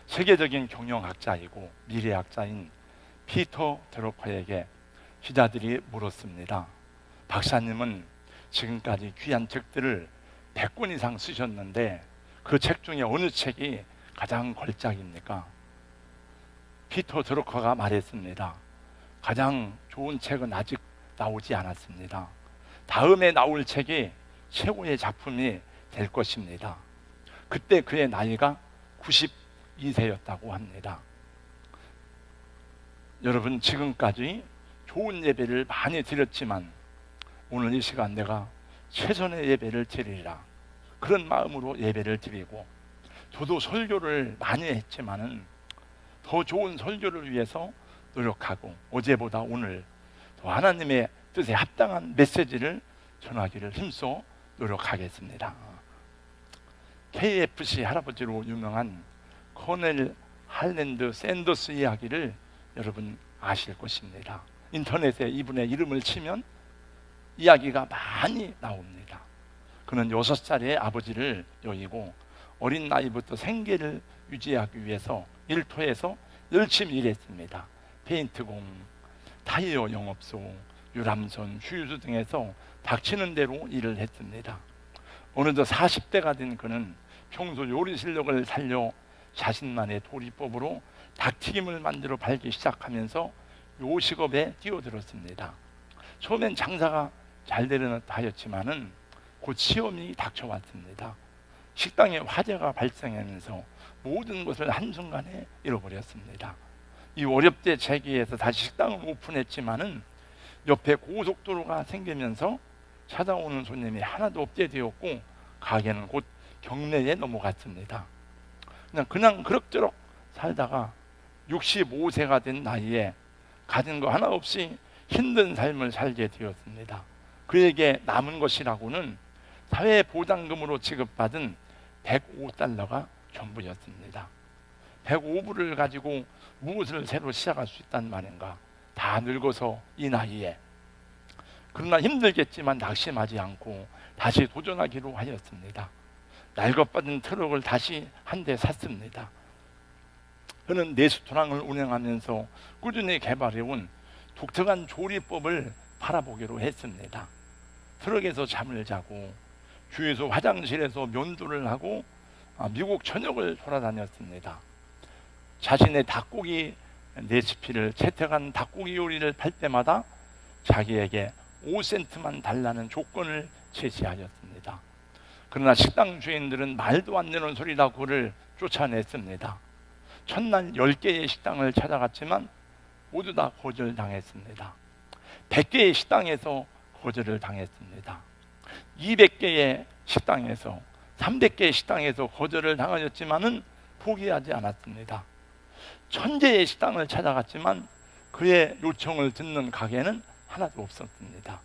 세계적인 경영학자이고 미래학자인 피터 드러커에게 기자들이 물었습니다. 박사님은 지금까지 귀한 책들을 100권 이상 쓰셨는데 그 책 중에 어느 책이 가장 걸작입니까? 피터 드러커가 말했습니다. 가장 좋은 책은 아직 나오지 않았습니다. 다음에 나올 책이 최고의 작품이 될 것입니다. 그때 그의 나이가 92세였다고 합니다. 여러분, 지금까지 좋은 예배를 많이 드렸지만 오늘 이 시간 내가 최선의 예배를 드리리라, 그런 마음으로 예배를 드리고, 저도 설교를 많이 했지만은 더 좋은 설교를 위해서 노력하고 어제보다 오늘 더 하나님의 뜻에 합당한 메시지를 전하기를 힘써 노력하겠습니다. KFC 할아버지로 유명한 커넬 할랜드 샌더스 이야기를 여러분 아실 것입니다. 인터넷에 이분의 이름을 치면 이야기가 많이 나옵니다. 그는 6살의 아버지를 여의고 어린 나이부터 생계를 유지하기 위해서 일터에서 열심히 일했습니다. 페인트공, 타이어 영업소, 유람선, 휴유소 등에서 닥치는 대로 일을 했습니다. 어느덧 40대가 된 그는 평소 요리 실력을 살려 자신만의 조리법으로 닭튀김을 만들어 팔기 시작하면서 요식업에 뛰어들었습니다. 처음엔 장사가 잘 되는 듯 하였지만은 곧 시험이 닥쳐왔습니다. 식당에 화재가 발생하면서 모든 것을 한순간에 잃어버렸습니다. 이 어렵게 재기해서 다시 식당을 오픈했지만은 옆에 고속도로가 생기면서 찾아오는 손님이 하나도 없게 되었고 가게는 곧 경매에 넘어갔습니다. 그냥 그럭저럭 살다가 65세가 된 나이에 가진 거 하나 없이 힘든 삶을 살게 되었습니다. 그에게 남은 것이라고는 사회보장금으로 지급받은 105달러가 전부였습니다. 105불을 가지고 무엇을 새로 시작할 수 있단 말인가? 다 늙어서 이 나이에. 그러나 힘들겠지만 낙심하지 않고 다시 도전하기로 하였습니다. 낡아빠진 트럭을 다시 한 대 샀습니다. 그는 레스토랑을 운영하면서 꾸준히 개발해온 독특한 조리법을 팔아보기로 했습니다. 트럭에서 잠을 자고 주유소 화장실에서 면도를 하고 미국 전역을 돌아다녔습니다. 자신의 닭고기 레시피를 채택한 닭고기 요리를 팔 때마다 자기에게 5센트만 달라는 조건을 제시하였습니다. 그러나 식당 주인들은 말도 안 되는 소리라고 그를 쫓아냈습니다. 첫날 10개의 식당을 찾아갔지만 모두 다 거절당했습니다. 100개의 식당에서 거절을 당했습니다. 200개의 식당에서, 300개의 식당에서 거절을 당하였지만은 포기하지 않았습니다. 1000개의 식당을 찾아갔지만 그의 요청을 듣는 가게는 하나도 없었습니다.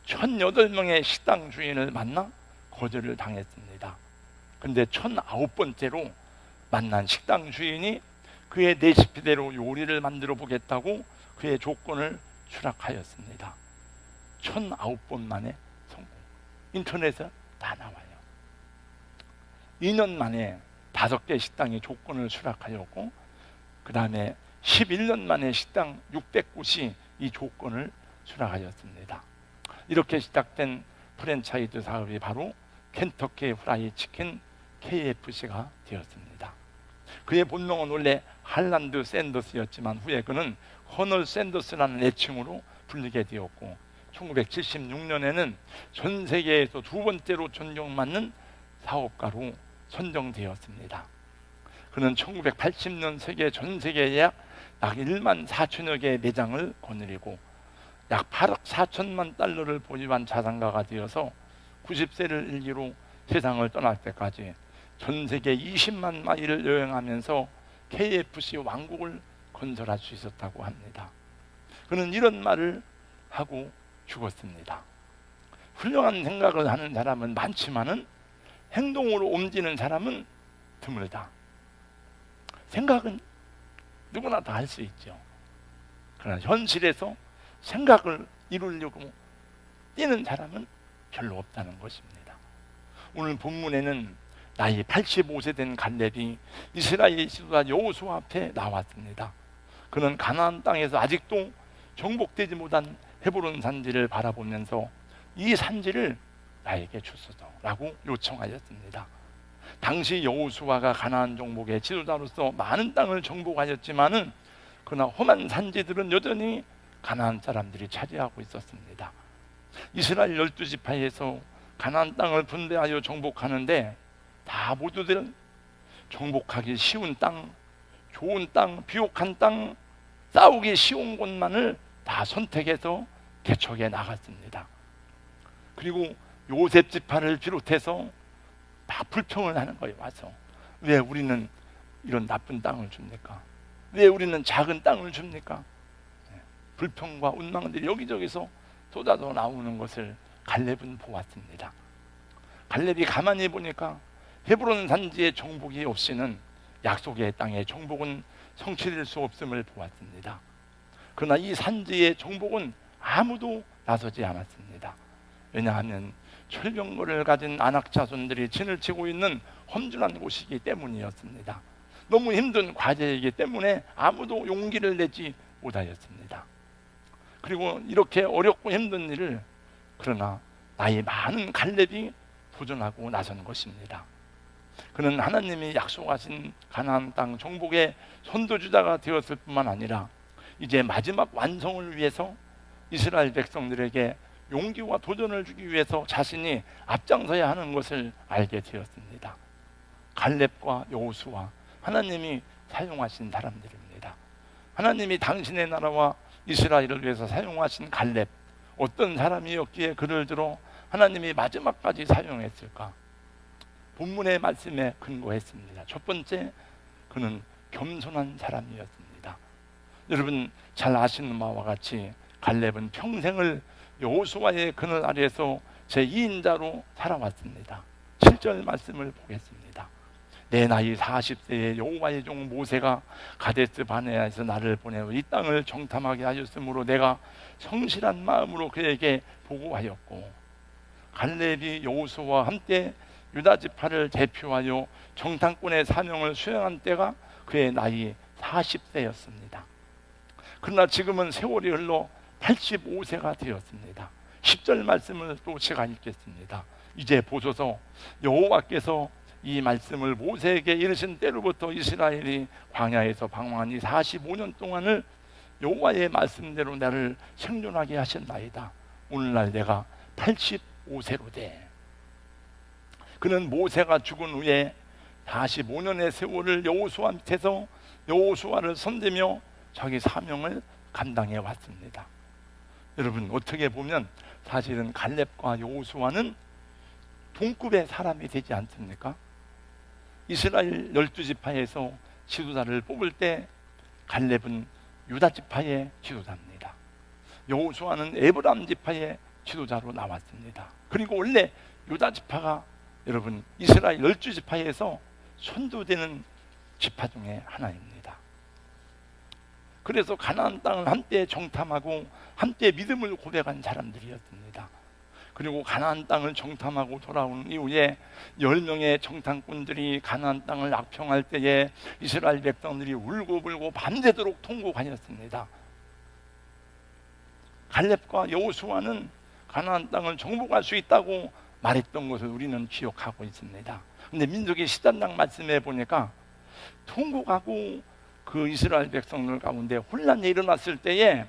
1008명의 식당 주인을 만나 거절을 당했습니다. 근데 1009번째로 만난 식당 주인이 그의 레시피대로 요리를 만들어 보겠다고 그의 조건을 수락하였습니다. 1009번 만에 성공. 인터넷에 다 나와요. 2년 만에 5개 식당이 조건을 수락하였고, 그 다음에 11년 만에 식당 600곳이 이 조건을 수락하였습니다. 이렇게 시작된 프랜차이즈 사업이 바로 켄터키 프라이 치킨 KFC가 되었습니다. 그의 본명은 원래 할란드 샌더스였지만 후에 그는 커널 샌더스라는 애칭으로 불리게 되었고 1976년에는 전 세계에서 2번째로 존경받는 사업가로 선정되었습니다. 그는 1980년 전 세계에 약 1만 4천여 개의 매장을 거느리고 약 8억 4천만 달러를 보유한 자산가가 되어서 90세를 일기로 세상을 떠날 때까지 전 세계 20만 마일을 여행하면서 KFC 왕국을 건설할 수 있었다고 합니다. 그는 이런 말을 하고 죽었습니다. 훌륭한 생각을 하는 사람은 많지만은 행동으로 옮기는 사람은 드물다. 생각은 누구나 다 할 수 있죠. 그러나 현실에서 생각을 이루려고 뛰는 사람은 별로 없다는 것입니다. 오늘 본문에는 나이 85세 된 갈렙이 이스라엘 지도자 여호수아 앞에 나왔습니다. 그는 가나안 땅에서 아직도 정복되지 못한 헤브론 산지를 바라보면서 이 산지를 나에게 주소서라고 요청하였습니다. 당시 여호수아가 가나안 정복의 지도자로서 많은 땅을 정복하였지만은 그러나 험한 산지들은 여전히 가나안 사람들이 차지하고 있었습니다. 이스라엘 12지파에서 가나안 땅을 분배하여 정복하는데 다 모두들 정복하기 쉬운 땅, 좋은 땅, 비옥한 땅, 싸우기 쉬운 곳만을 다 선택해서 개척해 나갔습니다. 그리고 요셉 지파를 비롯해서 막 불평을 하는 거예요. 와서 왜 우리는 이런 나쁜 땅을 줍니까? 왜 우리는 작은 땅을 줍니까? 불평과 운망들이 여기저기서 쏟아져 나오는 것을 갈렙은 보았습니다. 갈렙이 가만히 보니까 헤브론 산지의 정복이 없이는 약속의 땅의 정복은 성취될 수 없음을 보았습니다. 그러나 이 산지의 정복은 아무도 나서지 않았습니다. 왜냐하면 철병거를 가진 아낙 자손들이 진을 치고 있는 험준한 곳이기 때문이었습니다. 너무 힘든 과제이기 때문에 아무도 용기를 내지 못하였습니다. 그리고 이렇게 어렵고 힘든 일을 그러나 나이 많은 갈렙이 도전하고 나선 것입니다. 그는 하나님이 약속하신 가나안 땅 정복의 선도주자가 되었을 뿐만 아니라 이제 마지막 완성을 위해서 이스라엘 백성들에게 용기와 도전을 주기 위해서 자신이 앞장서야 하는 것을 알게 되었습니다. 갈렙과 여호수아, 하나님이 사용하신 사람들입니다. 하나님이 당신의 나라와 이스라엘을 위해서 사용하신 갈렙, 어떤 사람이었기에 그를 들어 하나님이 마지막까지 사용했을까? 본문의 말씀에 근거했습니다. 첫 번째, 그는 겸손한 사람이었습니다. 여러분 잘 아시는 바와 같이 갈렙은 평생을 여호수아의 그늘 아래에서 제2인자로 살아왔습니다. 7절 말씀을 보겠습니다. 내 나이 40세에 여호와의 종 모세가 가데스 바네아에서 나를 보내어 이 땅을 정탐하게 하였으므로 내가 성실한 마음으로 그에게 보고하였고, 갈렙이 여호수아와 함께 유다 지파를 대표하여 정탐꾼의 사명을 수행한 때가 그의 나이 40세였습니다. 그러나 지금은 세월이 흘러 85세가 되었습니다. 10절 말씀을 또 제가 읽겠습니다. 이제 보소서, 여호와께서 이 말씀을 모세에게 이르신 때로부터 이스라엘이 광야에서 방황하니 45년 동안을 여호와의 말씀대로 나를 생존하게 하셨나이다. 오늘날 내가 85세로 돼. 그는 모세가 죽은 후에 45년의 세월을 여호수아 밑에서 여호수아를 섬기며 자기 사명을 감당해 왔습니다. 여러분 어떻게 보면 사실은 갈렙과 여호수아는 동급의 사람이 되지 않습니까? 이스라엘 12지파에서 지도자를 뽑을 때 갈렙은 유다 지파의 지도자입니다. 여호수아는 에브라임 지파의 지도자로 나왔습니다. 그리고 원래 유다 지파가 여러분 이스라엘 12지파에서 선도되는 지파 중에 하나입니다. 그래서 가나안 땅을 함께 정탐하고 함께 믿음을 고백한 사람들이었습니다. 그리고 가나안 땅을 정탐하고 돌아온 이후에 10명의 정탐꾼들이 가나안 땅을 악평할 때에 이스라엘 백성들이 울고불고 밤새도록 통곡하였습니다. 갈렙과 여호수아는 가나안 땅을 정복할 수 있다고 말했던 것을 우리는 기억하고 있습니다. 그런데 민수기 13장 말씀에 보니까 통곡하고 그 이스라엘 백성들 가운데 혼란이 일어났을 때에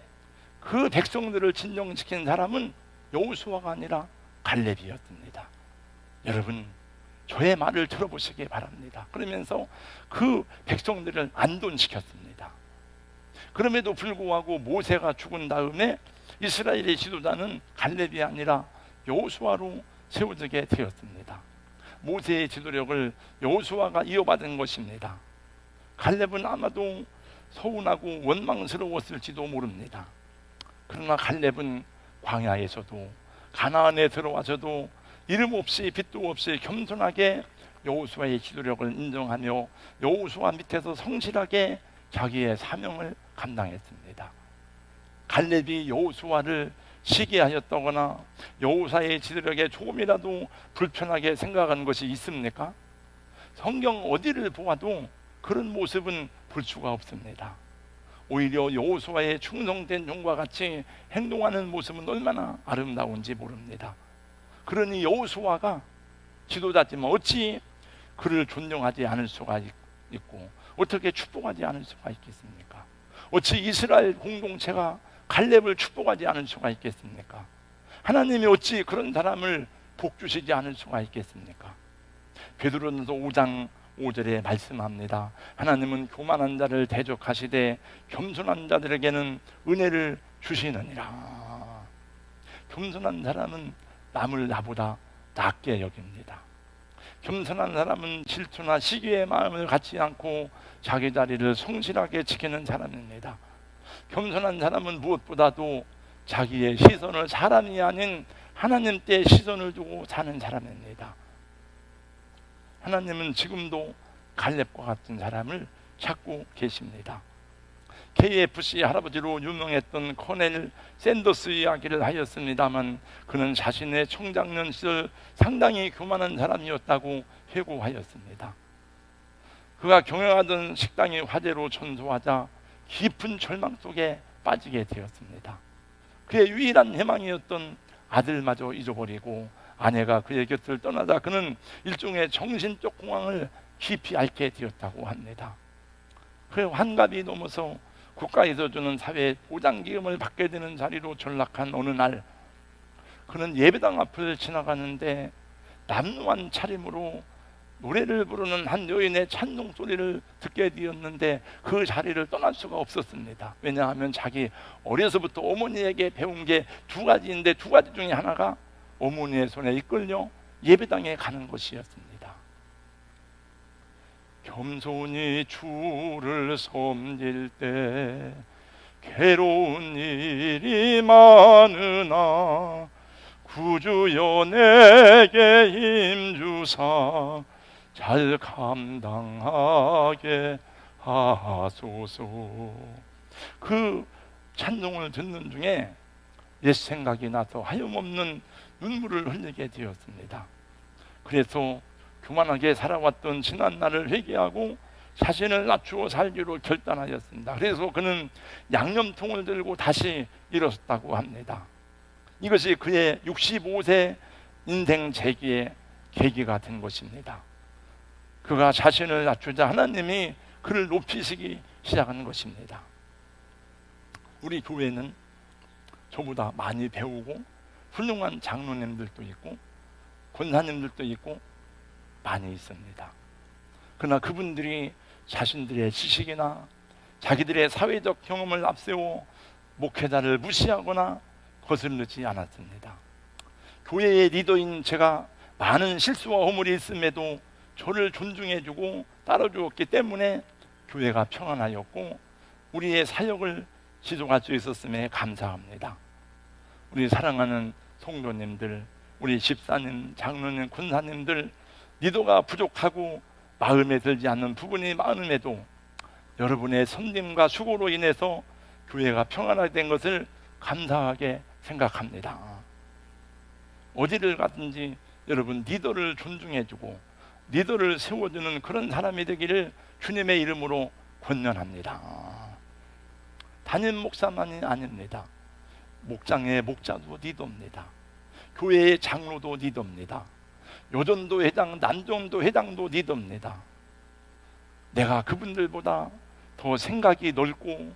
그 백성들을 진정시킨 사람은 여호수아가 아니라 갈렙이었습니다. 여러분 저의 말을 들어보시기 바랍니다. 그러면서 그 백성들을 안돈시켰습니다. 그럼에도 불구하고 모세가 죽은 다음에 이스라엘의 지도자는 갈렙이 아니라 여호수아로 세워지게 되었습니다. 모세의 지도력을 여호수아가 이어받은 것입니다. 갈렙은 아마도 서운하고 원망스러웠을지도 모릅니다. 그러나 갈렙은 광야에서도 가나안에 들어와서도 이름 없이 빚도 없이 겸손하게 여호수아의 지도력을 인정하며 여호수아 밑에서 성실하게 자기의 사명을 감당했습니다. 갈렙이 여호수아를 시기하였다거나 여호수아의 지도력에 조금이라도 불편하게 생각한 것이 있습니까? 성경 어디를 보아도 그런 모습은 볼 수가 없습니다. 오히려 여호수아의 충성된 종과 같이 행동하는 모습은 얼마나 아름다운지 모릅니다. 그러니 여호수아가 지도자지만 어찌 그를 존경하지 않을 수가 있고 어떻게 축복하지 않을 수가 있겠습니까? 어찌 이스라엘 공동체가 갈렙을 축복하지 않을 수가 있겠습니까? 하나님이 어찌 그런 사람을 복 주시지 않을 수가 있겠습니까? 베드로전서 5장 5절에 말씀합니다. 하나님은 교만한 자를 대적하시되 겸손한 자들에게는 은혜를 주시느니라. 겸손한 사람은 남을 나보다 낮게 여깁니다. 겸손한 사람은 질투나 시기의 마음을 갖지 않고 자기 자리를 성실하게 지키는 사람입니다. 겸손한 사람은 무엇보다도 자기의 시선을 사람이 아닌 하나님 때 시선을 두고 사는 사람입니다. 하나님은 지금도 갈렙과 같은 사람을 찾고 계십니다. KFC 할아버지로 유명했던 코넬 샌더스 이야기를 하였습니다만 그는 자신의 청장년 시절 상당히 교만한 사람이었다고 회고하였습니다. 그가 경영하던 식당이 화재로 전소하자 깊은 절망 속에 빠지게 되었습니다. 그의 유일한 희망이었던 아들마저 잊어버리고 아내가 그의 곁을 떠나자 그는 일종의 정신적 공황을 깊이 앓게 되었다고 합니다. 그 환갑이 넘어서 국가에서 주는 사회 보장기금을 받게 되는 자리로 전락한 어느 날 그는 예배당 앞을 지나가는데 남루한 차림으로 노래를 부르는 한 여인의 찬송 소리를 듣게 되었는데 그 자리를 떠날 수가 없었습니다. 왜냐하면 자기 어려서부터 어머니에게 배운 게 두 가지인데 두 가지 중에 하나가 어머니의 손에 이끌려 예배당에 가는 것이었습니다. 겸손히 주를 섬길 때 괴로운 일이 많으나 구주여 내게 힘주사 잘 감당하게 하소서. 그 찬송을 듣는 중에 옛 생각이 나서 하염없는 눈물을 흘리게 되었습니다. 그래서 교만하게 살아왔던 지난 날을 회개하고 자신을 낮추어 살기로 결단하였습니다. 그래서 그는 양념통을 들고 다시 일어섰다고 합니다. 이것이 그의 65세 인생 재기의 계기가 된 것입니다. 그가 자신을 낮추자 하나님이 그를 높이시기 시작한 것입니다. 우리 교회는 저보다 많이 배우고 훌륭한 장로님들도 있고 권사님들도 있고 많이 있습니다. 그러나 그분들이 자신들의 지식이나 자기들의 사회적 경험을 앞세워 목회자를 무시하거나 거슬르지 않았습니다. 교회의 리더인 제가 많은 실수와 허물이 있음에도 저를 존중해주고 따라주었기 때문에 교회가 평안하였고 우리의 사역을 지속할 수 있었음에 감사합니다. 우리 사랑하는 성도님들, 우리 집사님, 장로님, 권사님들, 리더가 부족하고 마음에 들지 않는 부분이 많음에도 여러분의 섬김과 수고로 인해서 교회가 평안하게 된 것을 감사하게 생각합니다. 어디를 가든지 여러분 리더를 존중해주고 리더를 세워주는 그런 사람이 되기를 주님의 이름으로 권면합니다. 담임 목사만이 아닙니다. 목장의 목자도 리더입니다. 교회의 장로도 리더입니다. 요전도 회장, 난전도 회장도 리더입니다. 내가 그분들보다 더 생각이 넓고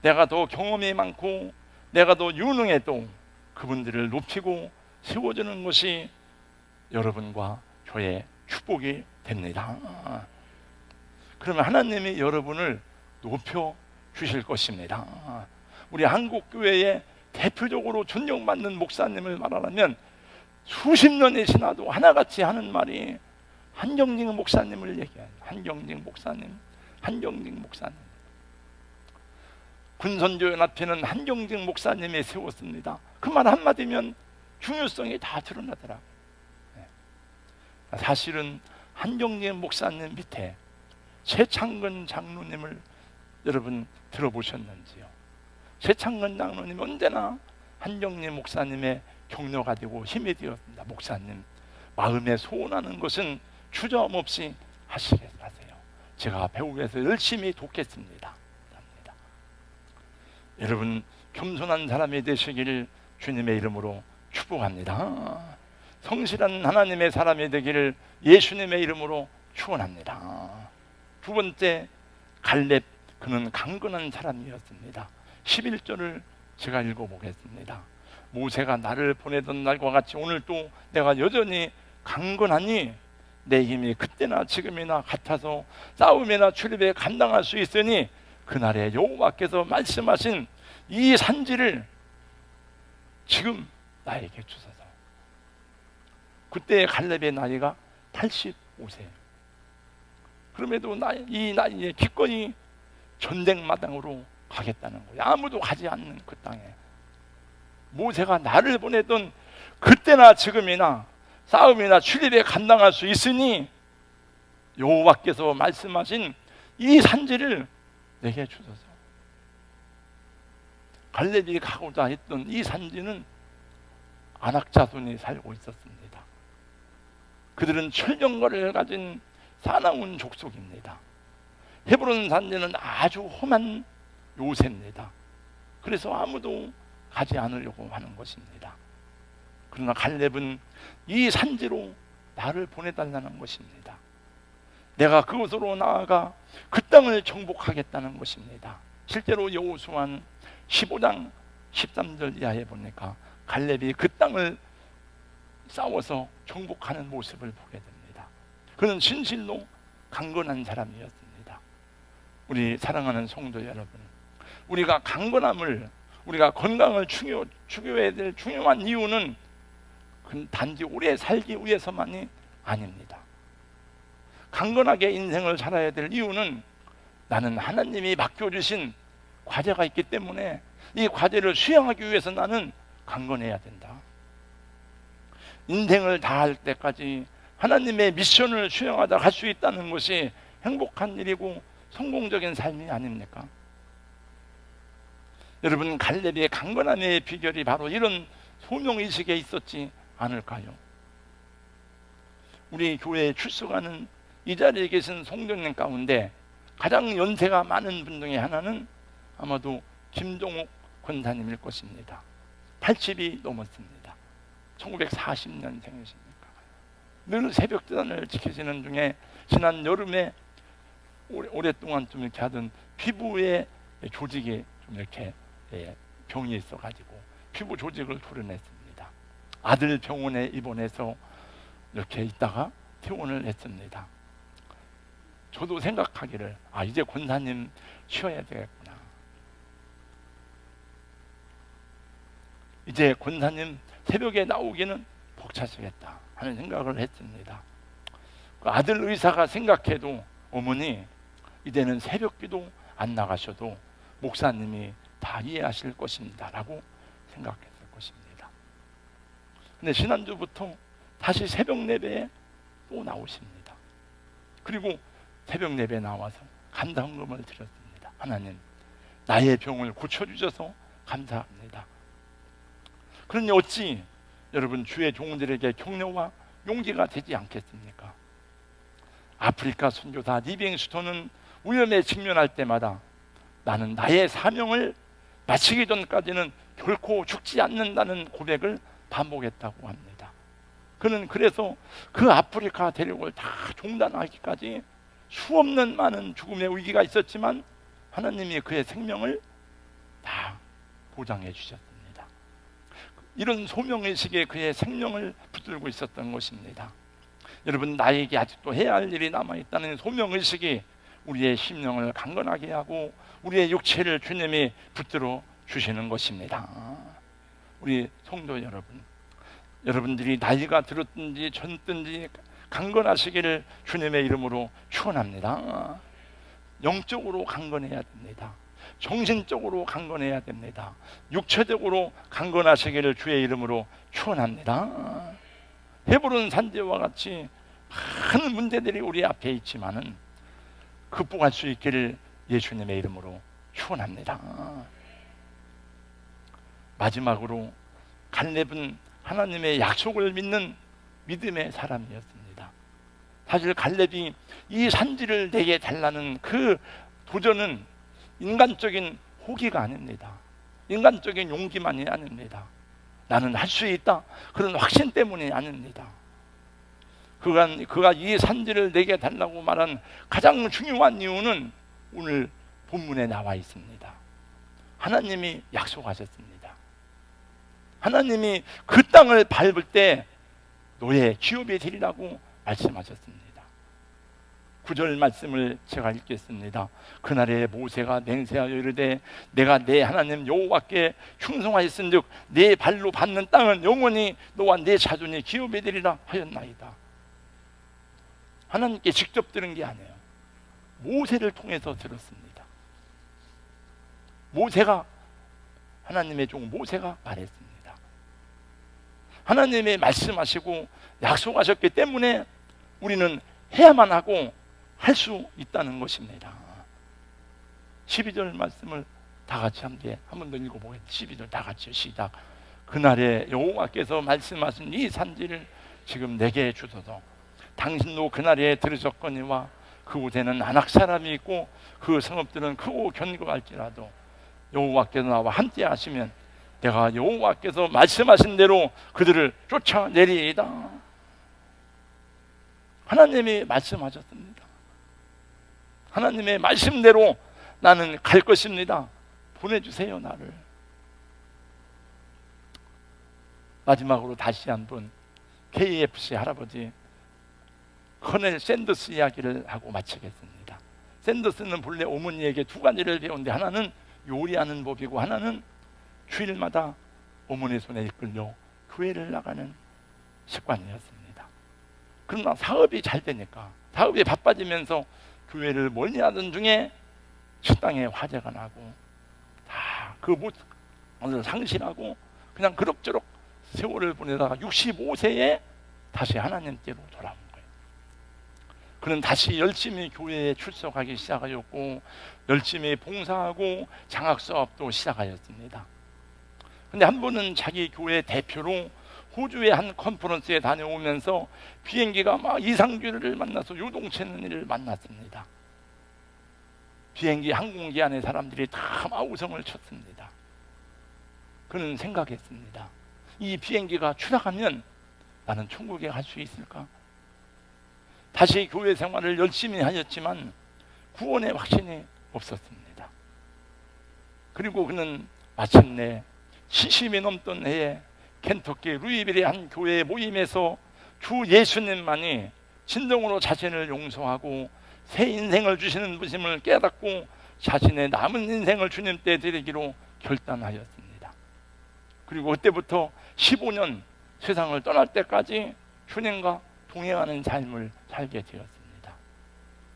내가 더 경험이 많고 내가 더 유능해도 그분들을 높이고 세워주는 것이 여러분과 저의 축복이 됩니다. 그러면 하나님이 여러분을 높여 주실 것입니다. 우리 한국교회의 대표적으로 존경받는 목사님을 말하면 수십 년이 지나도 하나같이 하는 말이 한경직 목사님을 얘기해요. 한경직 목사님, 한경직 목사님. 군선교연합회는 한경직 목사님이 세웠습니다. 그 말 한마디면 중요성이 다 드러나더라고요. 사실은 한경직 목사님 밑에 최창근 장로님을 여러분 들어보셨는지요? 최창근 장로님 언제나 한경직 목사님의 격려가 되고 힘이 되었습니다. 목사님, 마음에 소원하는 것은 주저함없이 하시게 하세요. 제가 배우에서 열심히 돕겠습니다. 합니다. 여러분 겸손한 사람이 되시기를 주님의 이름으로 축복합니다. 성실한 하나님의 사람이 되기를 예수님의 이름으로 축원합니다. 두 번째, 갈렙, 그는 강건한 사람이었습니다. 11절을 제가 읽어보겠습니다. 모세가 나를 보내던 날과 같이 오늘도 내가 여전히 강건하니 내 힘이 그때나 지금이나 같아서 싸움이나 출입에 감당할 수 있으니 그날에 여호와께서 말씀하신 이 산지를 지금 나에게 주소서. 그때 갈렙의 나이가 85세. 그럼에도 이 나이에 기꺼이 전쟁마당으로 가겠다는 거예요. 아무도 가지 않는 그 땅에 모세가 나를 보내던 그때나 지금이나 싸움이나 출입에 감당할 수 있으니 여호와께서 말씀하신 이 산지를 내게 주소서. 갈렙이 가고자 했던 이 산지는 아낙 자손이 살고 있었습니다. 그들은 철경거를 가진 사나운 족속입니다. 헤브론 산지는 아주 험한 요새입니다. 그래서 아무도 가지 않으려고 하는 것입니다. 그러나 갈렙은 이 산지로 나를 보내달라는 것입니다. 내가 그곳으로 나아가 그 땅을 정복하겠다는 것입니다. 실제로 여호수아는 15장 13절 이하에 보니까 갈렙이 그 땅을 싸워서 정복하는 모습을 보게 됩니다. 그는 진실로 강건한 사람이었습니다. 우리 사랑하는 성도 여러분, 우리가 강건함을, 우리가 건강을 추구해야 될 중요한 이유는 단지 오래 살기 위해서만이 아닙니다. 강건하게 인생을 살아야 될 이유는 나는 하나님이 맡겨주신 과제가 있기 때문에 이 과제를 수행하기 위해서 나는 강건해야 된다. 인생을 다할 때까지 하나님의 미션을 수행하다 갈 수 있다는 것이 행복한 일이고 성공적인 삶이 아닙니까? 여러분, 갈렙의 강건함의 비결이 바로 이런 소명의식에 있었지 않을까요? 우리 교회에 출석하는 이 자리에 계신 성도님 가운데 가장 연세가 많은 분 중에 하나는 아마도 김종옥 권사님일 것입니다. 80이 넘었습니다. 1940년생이십니까? 늘 새벽기도를 지키시는 중에 지난 여름에 오랫동안 좀 이렇게 하던 피부에 조직이 좀 이렇게 병이 있어가지고 피부 조직을 도려냈습니다. 아들 병원에 입원해서 이렇게 있다가 퇴원을 했습니다. 저도 생각하기를 이제 권사님 쉬어야 되겠구나. 이제 권사님 새벽에 나오기는 벅차시겠다 하는 생각을 했습니다. 그 아들 의사가 생각해도 어머니 이제는 새벽기도 안 나가셔도 목사님이 다 이해하실 것입니다 라고 생각했을 것입니다. 근데 지난주부터 다시 새벽 예배에 또 나오십니다. 그리고 새벽 예배에 나와서 감사 헌금을 드렸습니다. 하나님, 나의 병을 고쳐주셔서 감사합니다. 그러니 어찌 여러분 주의 종들에게 격려와 용기가 되지 않겠습니까? 아프리카 선교사 리빙스톤은 위험에 직면할 때마다 나는 나의 사명을 마치기 전까지는 결코 죽지 않는다는 고백을 반복했다고 합니다. 그는 그래서 그 아프리카 대륙을 다 종단하기까지 수없는 많은 죽음의 위기가 있었지만 하나님이 그의 생명을 다 보장해 주셨습니다. 이런 소명의식에 그의 생명을 붙들고 있었던 것입니다. 여러분, 나에게 아직도 해야 할 일이 남아있다는 소명의식이 우리의 심령을 강건하게 하고 우리의 육체를 주님이 붙들어 주시는 것입니다. 우리 성도 여러분, 여러분들이 나이가 들었든지 젊든지 강건하시기를 주님의 이름으로 축원합니다. 영적으로 강건해야 됩니다. 정신적으로 강건해야 됩니다. 육체적으로 강건하시기를 주의 이름으로 축원합니다. 헤브론 산지와 같이 많은 문제들이 우리 앞에 있지만은 극복할 수 있기를 예수님의 이름으로 축원합니다. 마지막으로 갈렙은 하나님의 약속을 믿는 믿음의 사람이었습니다. 사실 갈렙이 이 산지를 내게 달라는 그 도전은 인간적인 호기가 아닙니다. 인간적인 용기만이 아닙니다. 나는 할 수 있다, 그런 확신 때문이 아닙니다. 그가 이 산지를 내게 달라고 말한 가장 중요한 이유는 오늘 본문에 나와 있습니다. 하나님이 약속하셨습니다. 하나님이 그 땅을 밟을 때 노예 기업이 되리라고 말씀하셨습니다. 9절 말씀을 제가 읽겠습니다. 그날에 모세가 맹세하여 이르되 내가 내 하나님 여호와께 충성하였은즉 내 발로 밟는 땅은 영원히 너와 내 자손이 기업이 되리라 하였나이다. 하나님께 직접 들은 게 아니에요. 모세를 통해서 들었습니다. 모세가, 하나님의 종 모세가 말했습니다. 하나님이 말씀하시고 약속하셨기 때문에 우리는 해야만 하고 할 수 있다는 것입니다. 12절 말씀을 다 같이 함께 한 번 더 읽어보겠습니다. 12절 다 같이 시작. 그날에 여호와께서 말씀하신 이 산지를 지금 내게 주소서. 당신도 그날에 들으셨거니와 그곳에는 안악 사람이 있고 그 성읍들은 크고 견고할지라도 여호와께서 나와 함께 하시면 내가 여호와께서 말씀하신 대로 그들을 쫓아내리이다. 하나님이 말씀하셨습니다. 하나님의 말씀대로 나는 갈 것입니다. 보내주세요, 나를. 마지막으로 다시 한번 KFC 할아버지 커넬 샌더스 이야기를 하고 마치겠습니다. 샌더스는 본래 어머니에게 두 가지를 배웠는데 하나는 요리하는 법이고 하나는 주일마다 어머니 손에 이끌려 교회를 나가는 습관이었습니다. 그러나 사업이 잘 되니까, 사업이 바빠지면서 교회를 멀리 하던 중에 식당에 화재가 나고 다 그 모습을 상실하고 그냥 그럭저럭 세월을 보내다가 65세에 다시 하나님께로 돌아온 거예요. 그는 다시 열심히 교회에 출석하기 시작하였고 열심히 봉사하고 장학사업도 시작하였습니다. 근데 한 번은 자기 교회 대표로 호주의 한 컨퍼런스에 다녀오면서 비행기가 막 이상규를 만나서 요동치는 일을 만났습니다. 비행기 항공기 안에 사람들이 다 마우성을 쳤습니다. 그는 생각했습니다. 이 비행기가 추락하면 나는 천국에 갈 수 있을까? 다시 교회 생활을 열심히 하였지만 구원의 확신이 없었습니다. 그리고 그는 마침내 70이 넘던 해에 켄터키 루이빌의 한 교회 모임에서 주 예수님만이 진정으로 자신을 용서하고 새 인생을 주시는 분임을 깨닫고 자신의 남은 인생을 주님께 드리기로 결단하였습니다. 그리고 그때부터 15년 세상을 떠날 때까지 주님과 동행하는 삶을 살게 되었습니다.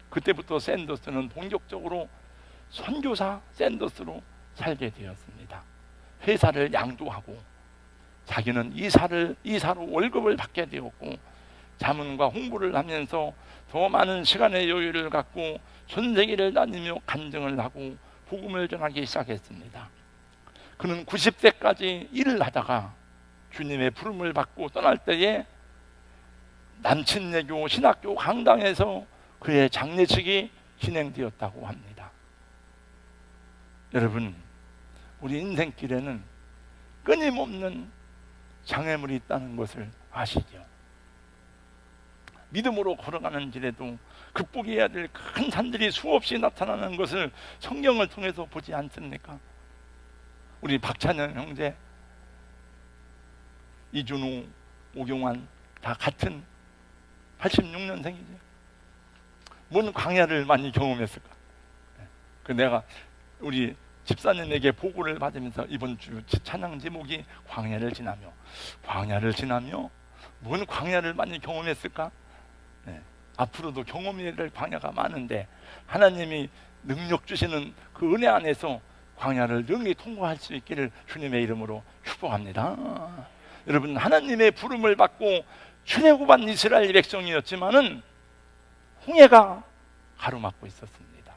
그때부터 샌더스는 본격적으로 선교사 샌더스로 살게 되었습니다. 회사를 양도하고 자기는 이사로 월급을 받게 되었고 자문과 홍보를 하면서 더 많은 시간의 여유를 갖고 전 세계를 다니며 간증을 하고 복음을 전하기 시작했습니다. 그는 90세까지 일을 하다가 주님의 부름을 받고 떠날 때에 남친내교 신학교 강당에서 그의 장례식이 진행되었다고 합니다. 여러분, 우리 인생길에는 끊임없는 장애물이 있다는 것을 아시죠? 믿음으로 걸어가는 길에도 극복해야 될 큰 산들이 수없이 나타나는 것을 성경을 통해서 보지 않습니까? 우리 박찬현 형제, 이준호, 오경환 다 같은 86년생이죠. 뭔 광야를 많이 경험했을까? 내가 우리 집사님에게 보고를 받으면서 이번 주 찬양 제목이 광야를 지나며 뭔 광야를 많이 경험했을까? 앞으로도 경험해야 될 광야가 많은데 하나님이 능력 주시는 그 은혜 안에서 광야를 능히 통과할 수 있기를 주님의 이름으로 축복합니다. 여러분, 하나님의 부름을 받고 출애굽한 이스라엘 백성이었지만은 홍해가 가로막고 있었습니다.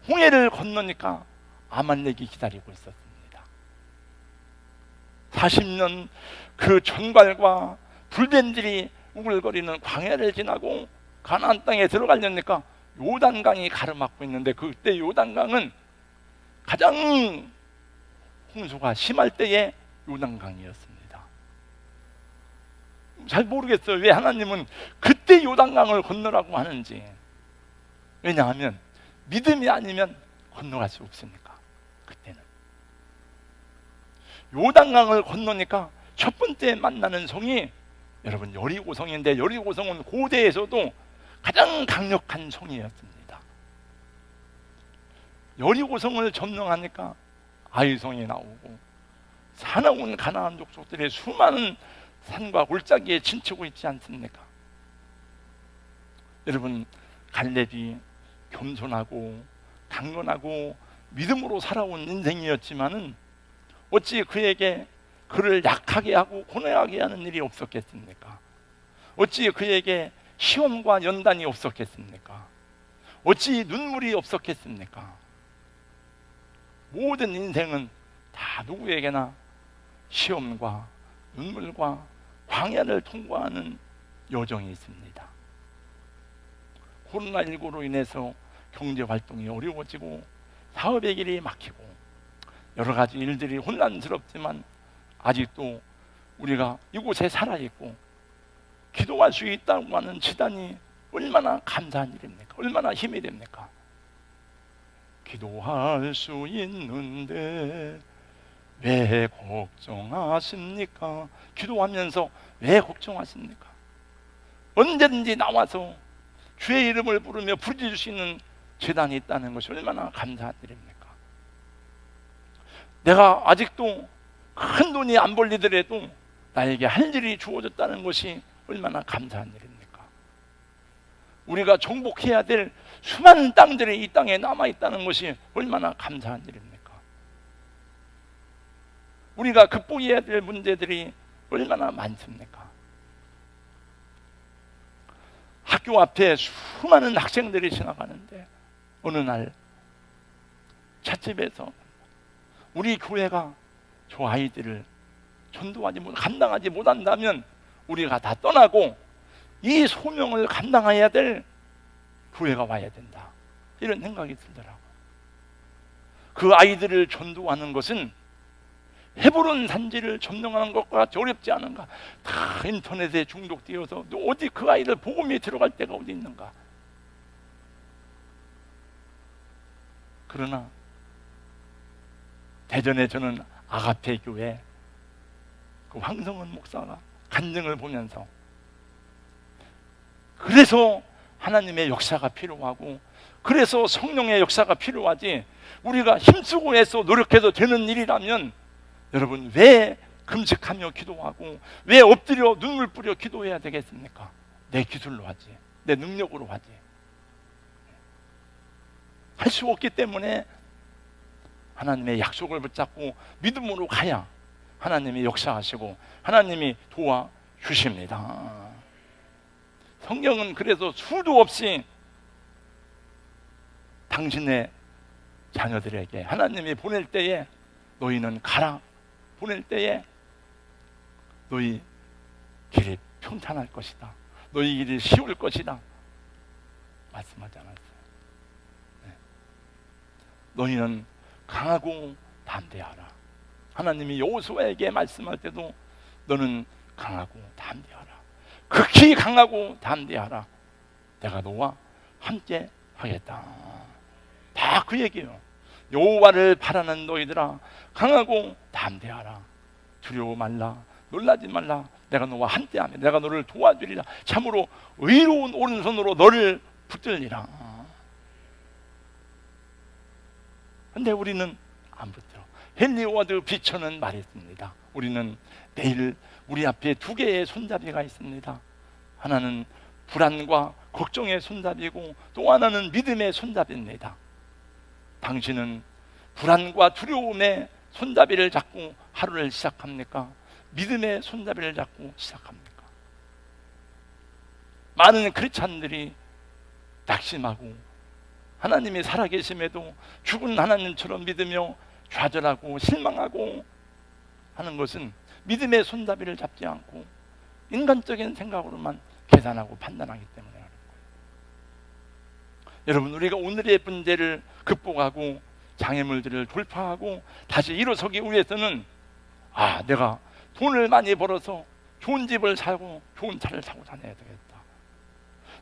홍해를 건너니까 아말렉이 기다리고 있었습니다. 40년 그 전갈과 불뱀들이 우글거리는 광야를 지나고 가나안 땅에 들어가려니까 요단강이 가로막고 있는데, 그때 요단강은 가장 홍수가 심할 때의 요단강이었습니다. 잘 모르겠어요, 왜 하나님은 그때 요단강을 건너라고 하는지. 왜냐하면 믿음이 아니면 건너갈 수 없으니까. 그때는 요단강을 건너니까 첫 번째 만나는 성이 여러분 여리고성인데, 여리고성은 고대에서도 가장 강력한 성이었습니다. 여리고성을 점령하니까 아이성이 나오고 사나운 가나안 족속들의 수많은 산과 골짜기에 진치고 있지 않습니까? 여러분, 갈렙이 겸손하고 강건하고 믿음으로 살아온 인생이었지만은 어찌 그에게 그를 약하게 하고 고뇌하게 하는 일이 없었겠습니까? 어찌 그에게 시험과 연단이 없었겠습니까? 어찌 눈물이 없었겠습니까? 모든 인생은 다 누구에게나 시험과 눈물과 광야를 통과하는 여정이 있습니다. 코로나19로 인해서 경제활동이 어려워지고 사업의 길이 막히고 여러 가지 일들이 혼란스럽지만 아직도 우리가 이곳에 살아있고 기도할 수 있다고 하는 지단이 얼마나 감사한 일입니까? 얼마나 힘이 됩니까? 기도할 수 있는데 왜 걱정하십니까? 기도하면서 왜 걱정하십니까? 언제든지 나와서 주의 이름을 부르며 부르짖을 수 있는 재단이 있다는 것이 얼마나 감사한 일입니까? 내가 아직도 큰 돈이 안 벌리더라도 나에게 할 일이 주어졌다는 것이 얼마나 감사한 일입니까? 우리가 정복해야 될 수많은 땅들이 이 땅에 남아있다는 것이 얼마나 감사한 일입니까? 우리가 극복해야 될 문제들이 얼마나 많습니까? 학교 앞에 수많은 학생들이 지나가는데 어느 날 찻집에서 우리 교회가 저 아이들을 전도하지 감당하지 못한다면 우리가 다 떠나고 이 소명을 감당해야 될 교회가 와야 된다, 이런 생각이 들더라고요. 그 아이들을 전도하는 것은 헤브론 산지를 점령하는 것과 같이 어렵지 않은가? 다 인터넷에 중독되어서 어디 그 아이들 복음이 들어갈 데가 어디 있는가? 그러나 대전에 저는 아가페 교회 그 황성은 목사가 간증을 보면서, 그래서 하나님의 역사가 필요하고 그래서 성령의 역사가 필요하지, 우리가 힘쓰고 해서 노력해도 되는 일이라면 여러분 왜 금식하며 기도하고 왜 엎드려 눈물 뿌려 기도해야 되겠습니까? 내 기술로 하지, 내 능력으로 하지. 할 수 없기 때문에 하나님의 약속을 붙잡고 믿음으로 가야 하나님이 역사하시고 하나님이 도와주십니다. 성경은 그래서 수도 없이 당신의 자녀들에게 하나님이 보낼 때에 너희는 가라, 보낼 때에 너희 길이 평탄할 것이다, 너희 길이 쉬울 것이다 말씀하지 않았어요. 네. 너희는 강하고 담대하라. 하나님이 여호수아에게 말씀할 때도 너는 강하고 담대하라, 극히 강하고 담대하라, 내가 너와 함께 하겠다. 다 그 얘기예요. 여호와를 바라는 너희들아 강하고 담대하라, 두려워 말라, 놀라지 말라, 내가 너와 함께하며 내가 너를 도와주리라, 참으로 의로운 오른손으로 너를 붙들리라. 근데 우리는 안 붙들어. 헨리 워드 비처는 말했습니다. 우리는 매일 우리 앞에 두 개의 손잡이가 있습니다. 하나는 불안과 걱정의 손잡이고 또 하나는 믿음의 손잡이입니다. 당신은 불안과 두려움의 손잡이를 잡고 하루를 시작합니까? 믿음의 손잡이를 잡고 시작합니까? 많은 크리스찬들이 낙심하고 하나님이 살아계심에도 죽은 하나님처럼 믿으며 좌절하고 실망하고 하는 것은 믿음의 손잡이를 잡지 않고 인간적인 생각으로만 계산하고 판단하기 때문에 그런 거예요. 여러분, 우리가 오늘의 문제를 극복하고 장애물들을 돌파하고 다시 일어서기 위해서는 내가 돈을 많이 벌어서 좋은 집을 사고 좋은 차를 사고 다녀야 되겠다.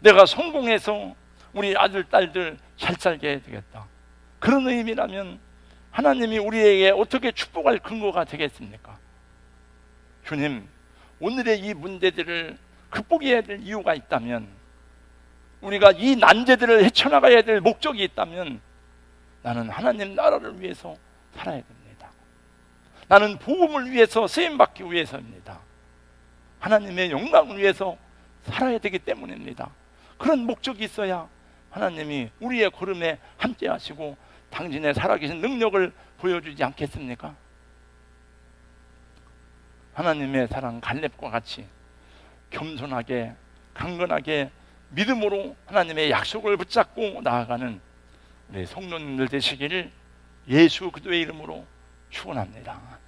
내가 성공해서 우리 아들, 딸들 잘 살게 해야 되겠다. 그런 의미라면 하나님이 우리에게 어떻게 축복할 근거가 되겠습니까? 주님, 오늘의 이 문제들을 극복해야 될 이유가 있다면, 우리가 이 난제들을 헤쳐나가야 될 목적이 있다면 나는 하나님 나라를 위해서 살아야 됩니다. 나는 복음을 위해서 쓰임받기 위해서입니다. 하나님의 영광을 위해서 살아야 되기 때문입니다. 그런 목적이 있어야 하나님이 우리의 걸음에 함께 하시고 당신의 살아계신 능력을 보여주지 않겠습니까? 하나님의 사랑 갈렙과 같이 겸손하게 강건하게 믿음으로 하나님의 약속을 붙잡고 나아가는 우리 성도님들 되시기를 예수 그리스도의 이름으로 축원합니다.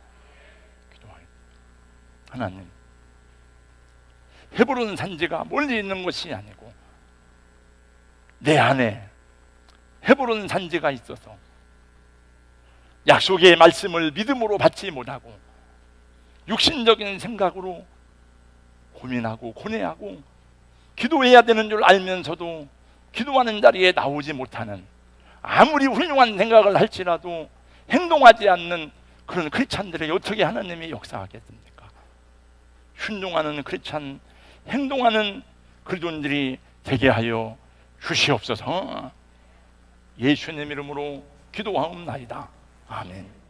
하나님, 헤브론 산지가 멀리 있는 것이 아니고 내 안에 헤브론 산지가 있어서 약속의 말씀을 믿음으로 받지 못하고 육신적인 생각으로 고민하고 고뇌하고 기도해야 되는 줄 알면서도 기도하는 자리에 나오지 못하는, 아무리 훌륭한 생각을 할지라도 행동하지 않는 그런 크리스찬들에게 어떻게 하나님이 역사하겠습니까? 순종하는 크리스찬, 행동하는 그리스도인들이 되게 하여 주시옵소서. 예수님 이름으로 기도하옵나이다. 아멘.